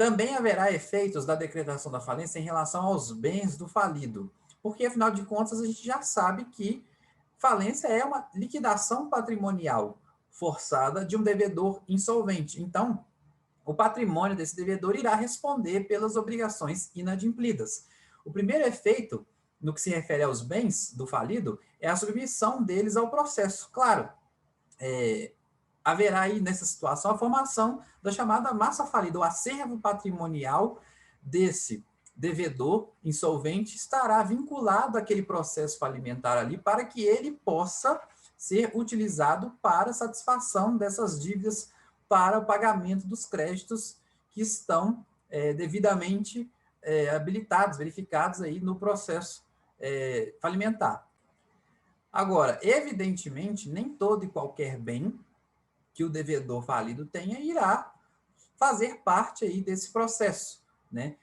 Também haverá efeitos da decretação da falência em relação aos bens do falido, porque, afinal de contas, a gente já sabe que falência é uma liquidação patrimonial forçada de um devedor insolvente. Então, o patrimônio desse devedor irá responder pelas obrigações inadimplidas. O primeiro efeito, no que se refere aos bens do falido, é a submissão deles ao processo. Claro, haverá aí nessa situação a formação da chamada massa falida. O acervo patrimonial desse devedor insolvente estará vinculado àquele processo falimentar ali para que ele possa ser utilizado para satisfação dessas dívidas, para o pagamento dos créditos que estão devidamente habilitados, verificados aí no processo falimentar. Agora, evidentemente, nem todo e qualquer bem que o devedor falido tenha irá fazer parte aí desse processo, né?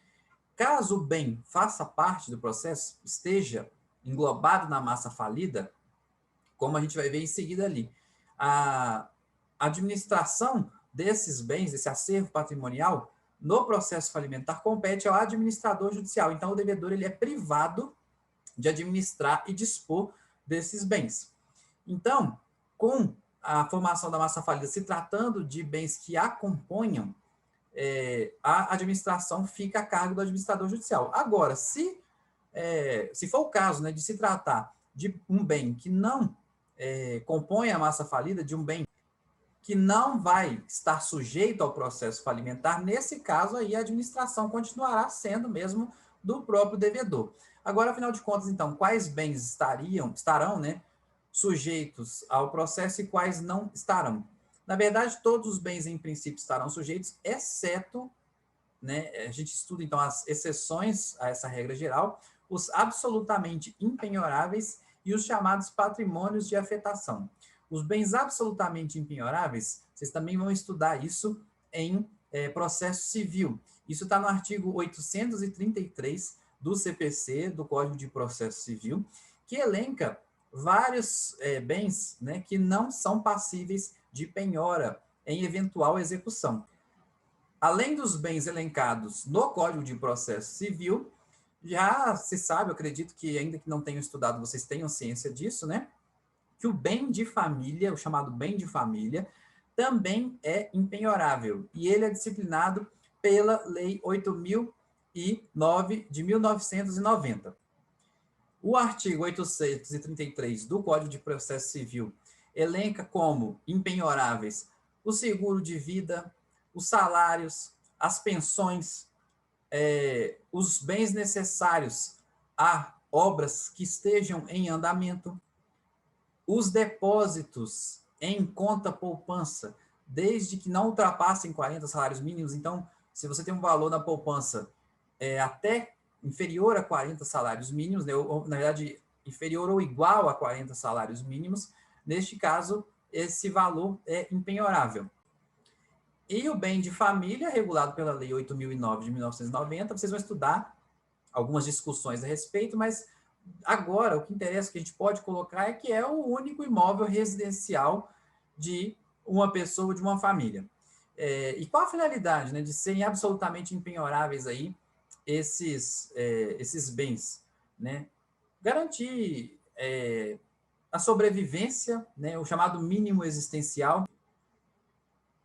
Caso o bem faça parte do processo, esteja englobado na massa falida, como a gente vai ver em seguida ali, a administração desses bens, desse acervo patrimonial, no processo falimentar, compete ao administrador judicial. Então, o devedor ele é privado de administrar e dispor desses bens. Então, com a formação da massa falida, se tratando de bens que a componham, a administração fica a cargo do administrador judicial. Agora, se for o caso, né, de se tratar de um bem que não compõe a massa falida, de um bem que não vai estar sujeito ao processo falimentar, nesse caso aí a administração continuará sendo mesmo do próprio devedor. Agora, afinal de contas, então, quais bens estarão, né, sujeitos ao processo e quais não estarão? Na verdade, todos os bens, em princípio, estarão sujeitos, exceto, né, a gente estuda, então, as exceções a essa regra geral, os absolutamente impenhoráveis e os chamados patrimônios de afetação. Os bens absolutamente impenhoráveis, vocês também vão estudar isso em processo civil. Isso está no artigo 833 do CPC, do Código de Processo Civil, que elenca vários bens, né, que não são passíveis de penhora em eventual execução. Além dos bens elencados no Código de Processo Civil, já se sabe, eu acredito que ainda que não tenham estudado, vocês tenham ciência disso, né? Que o bem de família, o chamado bem de família, também é impenhorável. E ele é disciplinado pela Lei 8.009 de 1990. O artigo 833 do Código de Processo Civil elenca como impenhoráveis o seguro de vida, os salários, as pensões, os bens necessários a obras que estejam em andamento, os depósitos em conta poupança, desde que não ultrapassem 40 salários mínimos. Então, se você tem um valor na poupança até inferior a 40 salários mínimos, né, ou, na verdade, inferior ou igual a 40 salários mínimos, neste caso, esse valor é impenhorável. E o bem de família, regulado pela Lei 8.009 de 1990, vocês vão estudar algumas discussões a respeito, mas agora o que interessa, que a gente pode colocar, é que é o único imóvel residencial de uma pessoa, de uma família. E qual a finalidade, né, de serem absolutamente impenhoráveis aí esses bens, né? Garantir a sobrevivência, né, o chamado mínimo existencial,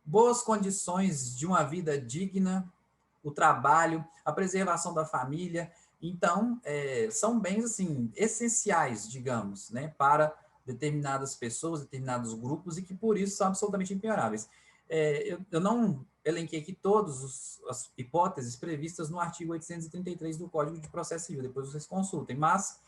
boas condições de uma vida digna, o trabalho, a preservação da família. Então, são bens assim essenciais, digamos, né, para determinadas pessoas, determinados grupos, e que por isso são absolutamente impenhoráveis. Eu não elenquei aqui todas as hipóteses previstas no artigo 833 do Código de Processo Civil, depois vocês consultem, mas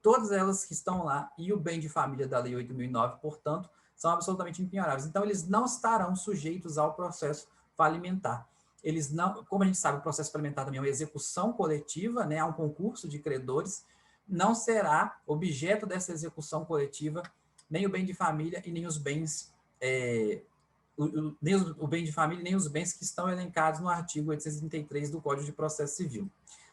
todas elas que estão lá, e o bem de família da Lei 8.009, portanto, são absolutamente impenhoráveis. Então, eles não estarão sujeitos ao processo falimentar. Eles não, como a gente sabe, o processo falimentar também é uma execução coletiva, né, há um concurso de credores, não será objeto dessa execução coletiva nem o bem de família e nem os bens, nem o bem de família nem os bens que estão elencados no artigo 833 do Código de Processo Civil.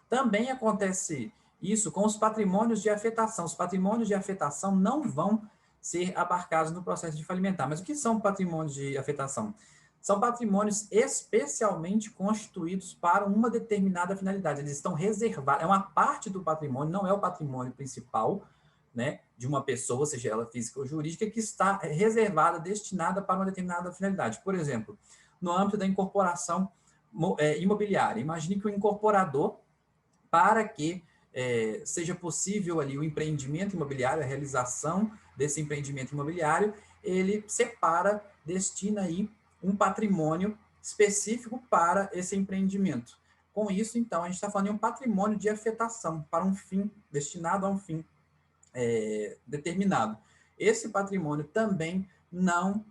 Também acontece isso com os patrimônios de afetação. Os patrimônios de afetação não vão ser abarcados no processo de falimentar. Mas o que são patrimônios de afetação? são patrimônios especialmente constituídos para uma determinada finalidade. Eles estão reservados, é uma parte do patrimônio, não é o patrimônio principal, né, de uma pessoa, seja ela física ou jurídica, que está reservada, destinada para uma determinada finalidade. Por exemplo, no âmbito da incorporação imobiliária. Imagine que o incorporador, para que seja possível ali o empreendimento imobiliário, a realização desse empreendimento imobiliário, ele separa, destina aí um patrimônio específico para esse empreendimento. Com isso, então, a gente está falando de um patrimônio de afetação para um fim, destinado a um fim determinado. Esse patrimônio também não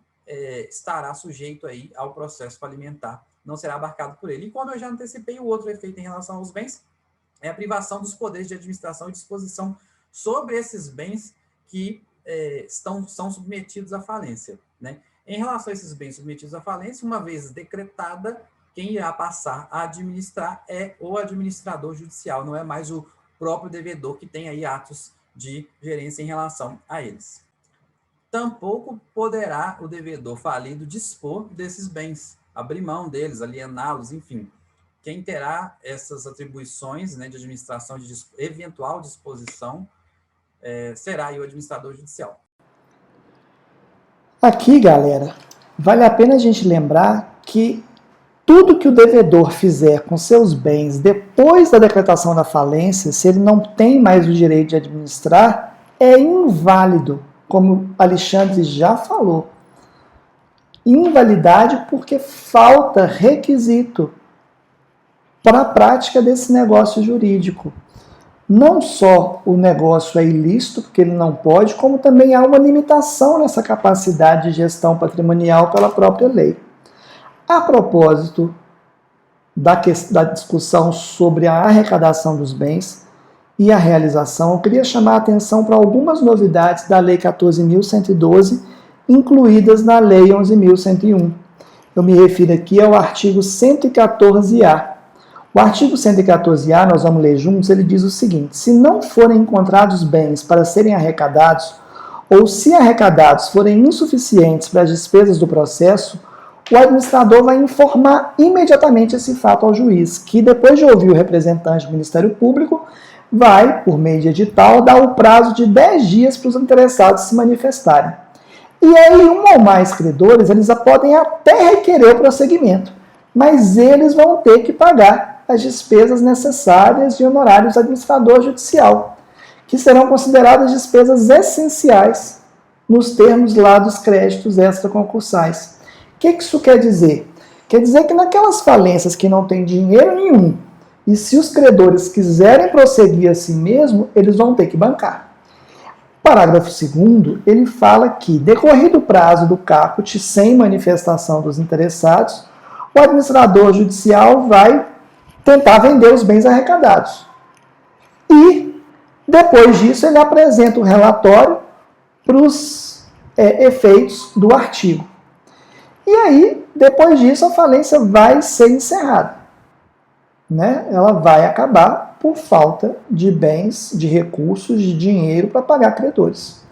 estará sujeito aí ao processo falimentar, não será abarcado por ele. E como eu já antecipei, o outro efeito em relação aos bens é a privação dos poderes de administração e disposição sobre esses bens que são submetidos à falência, né? Em relação a esses bens submetidos à falência, uma vez decretada, quem irá passar a administrar é o administrador judicial, não é mais o próprio devedor que tem aí atos de gerência em relação a eles. Tampouco poderá o devedor falido dispor desses bens, abrir mão deles, aliená-los, enfim. Quem terá essas atribuições, né, de administração de eventual disposição será aí o administrador judicial. Aqui, galera, vale a pena a gente lembrar que tudo que o devedor fizer com seus bens depois da decretação da falência, se ele não tem mais o direito de administrar, é inválido, como Alexandre já falou. Invalidade porque falta requisito para a prática desse negócio jurídico. Não só o negócio é ilícito, porque ele não pode, como também há uma limitação nessa capacidade de gestão patrimonial pela própria lei. A propósito da discussão sobre a arrecadação dos bens e a realização, eu queria chamar a atenção para algumas novidades da Lei 14.112, incluídas na Lei 11.101. Eu me refiro aqui ao artigo 114-A. O artigo 114-A, nós vamos ler juntos, ele diz o seguinte: se não forem encontrados bens para serem arrecadados, ou se arrecadados forem insuficientes para as despesas do processo, o administrador vai informar imediatamente esse fato ao juiz, que depois de ouvir o representante do Ministério Público, vai, por meio de edital, dar o prazo de 10 dias para os interessados se manifestarem. E aí, um ou mais credores, eles podem até requerer o prosseguimento, mas eles vão ter que pagar as despesas necessárias de honorários do administrador judicial, que serão consideradas despesas essenciais nos termos lá dos créditos extraconcursais. O que isso quer dizer? Quer dizer que naquelas falências que não tem dinheiro nenhum, e se os credores quiserem prosseguir assim mesmo, eles vão ter que bancar. O parágrafo 2º, ele fala que, decorrido o prazo do caput sem manifestação dos interessados, o administrador judicial vai tentar vender os bens arrecadados. E, depois disso, ele apresenta o relatório para os efeitos do artigo. E aí, depois disso, a falência vai ser encerrada, né? Ela vai acabar por falta de bens, de recursos, de dinheiro para pagar credores.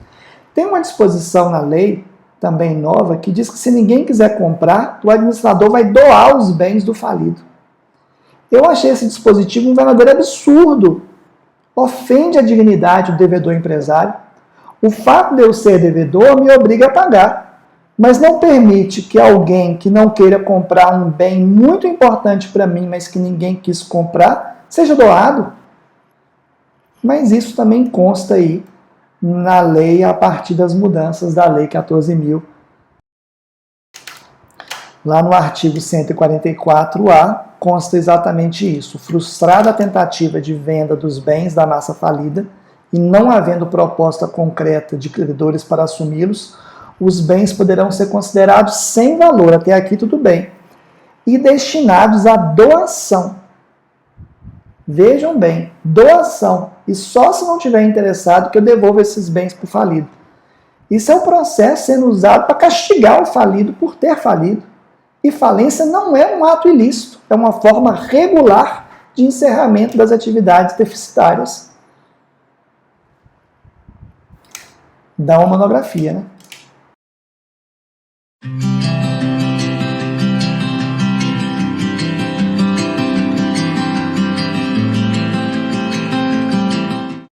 Tem uma disposição na lei, também nova, que diz que se ninguém quiser comprar, o administrador vai doar os bens do falido. Eu achei esse dispositivo um verdadeiro absurdo. Ofende a dignidade do devedor empresário. O fato de eu ser devedor me obriga a pagar, mas não permite que alguém que não queira comprar um bem muito importante para mim, mas que ninguém quis comprar, seja doado. Mas isso também consta aí na lei a partir das mudanças da Lei 14.000. Lá no artigo 144-A consta exatamente isso. Frustrada a tentativa de venda dos bens da massa falida e não havendo proposta concreta de credores para assumi-los, os bens poderão ser considerados sem valor, até aqui tudo bem, e destinados à doação. Vejam bem, doação. E só se não tiver interessado que eu devolva esses bens para o falido. Isso é um processo sendo usado para castigar o falido por ter falido. E falência não é um ato ilícito, é uma forma regular de encerramento das atividades deficitárias. Dá uma monografia, né?